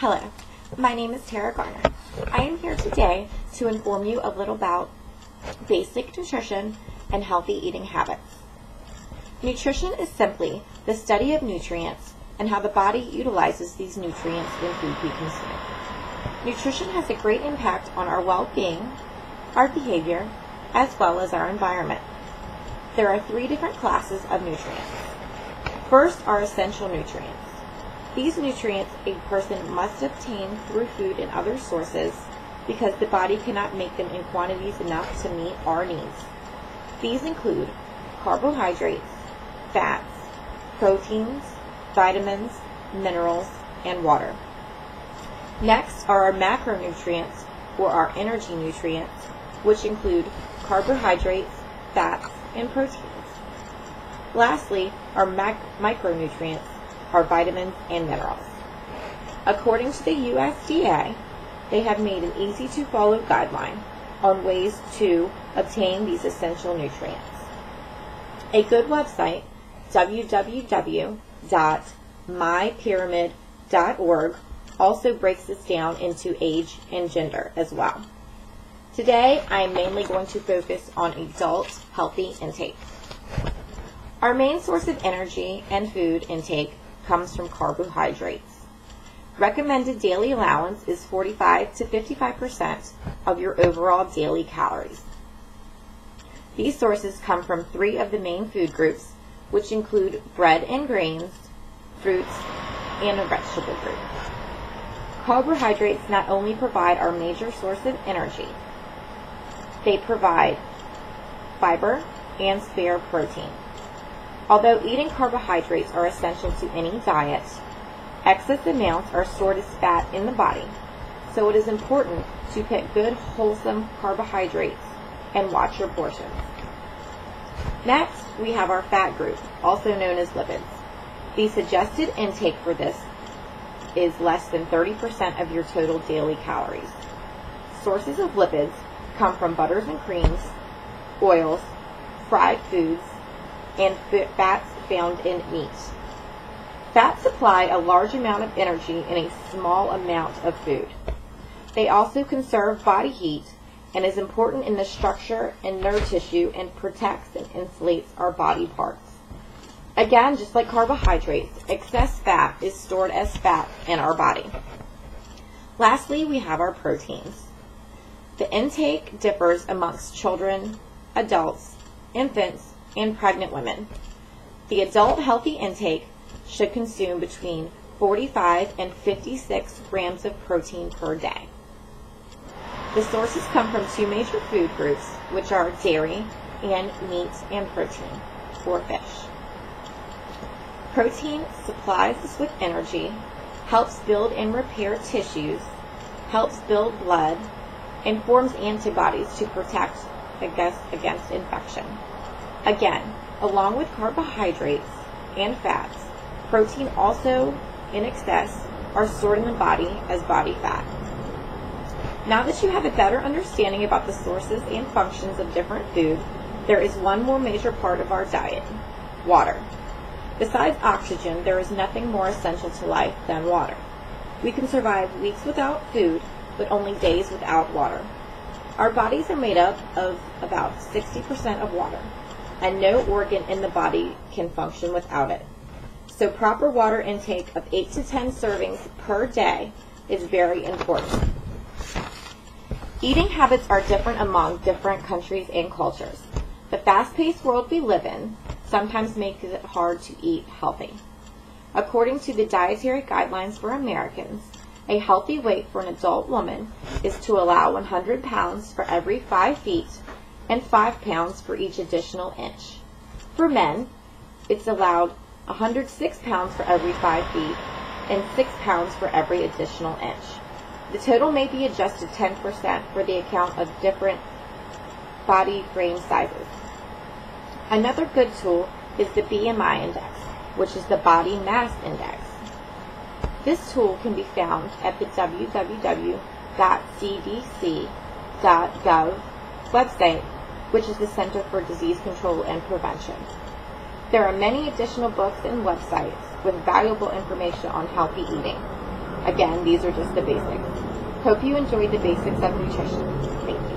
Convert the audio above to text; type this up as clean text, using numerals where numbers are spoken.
Hello, my name is Tara Garner. I am here today to inform you a little about basic nutrition and healthy eating habits. Nutrition is simply the study of nutrients and how the body utilizes these nutrients in food we consume. Nutrition has a great impact on our well-being, our behavior, as well as our environment. There are 3 different classes of nutrients. First are essential nutrients. These nutrients a person must obtain through food and other sources because the body cannot make them in quantities enough to meet our needs. These include carbohydrates, fats, proteins, vitamins, minerals, and water. Next are our macronutrients, or our energy nutrients, which include carbohydrates, fats, and proteins. Lastly, our micronutrients, are vitamins and minerals. According to the USDA, they have made an easy-to-follow guideline on ways to obtain these essential nutrients. A good website, www.mypyramid.org, also breaks this down into age and gender as well. Today, I am mainly going to focus on adult healthy intake. Our main source of energy and food intake comes from carbohydrates. Recommended daily allowance is 45 to 55% of your overall daily calories. These sources come from 3 of the main food groups, which include bread and grains, fruits, and a vegetable group. Carbohydrates not only provide our major source of energy, they provide fiber and spare protein. Although eating carbohydrates are essential to any diet, excess amounts are stored as fat in the body, so it is important to pick good, wholesome carbohydrates and watch your portions. Next, we have our fat group, also known as lipids. The suggested intake for this is less than 30% of your total daily calories. Sources of lipids come from butters and creams, oils, fried foods, and fats found in meat. Fats supply a large amount of energy in a small amount of food. They also conserve body heat and is important in the structure and nerve tissue and protects and insulates our body parts. Again, just like carbohydrates, excess fat is stored as fat in our body. Lastly, we have our proteins. The intake differs amongst children, adults, infants, and pregnant women. The adult healthy intake should consume between 45 and 56 grams of protein per day. The sources come from 2 major food groups, which are dairy and meat and protein, or fish. Protein supplies us with energy, helps build and repair tissues, helps build blood, and forms antibodies to protect against infection. Again, along with carbohydrates and fats, protein also in excess are stored in the body as body fat. Now that you have a better understanding about the sources and functions of different food, there is one more major part of our diet, water. Besides oxygen, there is nothing more essential to life than water. We can survive weeks without food, but only days without water. Our bodies are made up of about 60% of water, and no organ in the body can function without it. So proper water intake of 8 to 10 servings per day is very important. Eating habits are different among different countries and cultures. The fast-paced world we live in sometimes makes it hard to eat healthy. According to the Dietary Guidelines for Americans, a healthy weight for an adult woman is to allow 100 pounds for every 5 feet and 5 pounds for each additional inch. For men, it's allowed 106 pounds for every 5 feet and 6 pounds for every additional inch. The total may be adjusted 10% for the account of different body frame sizes. Another good tool is the BMI index, which is the body mass index. This tool can be found at the www.cdc.gov website, which is the Center for Disease Control and Prevention. There are many additional books and websites with valuable information on healthy eating. Again, these are just the basics. Hope you enjoyed the basics of nutrition. Thank you.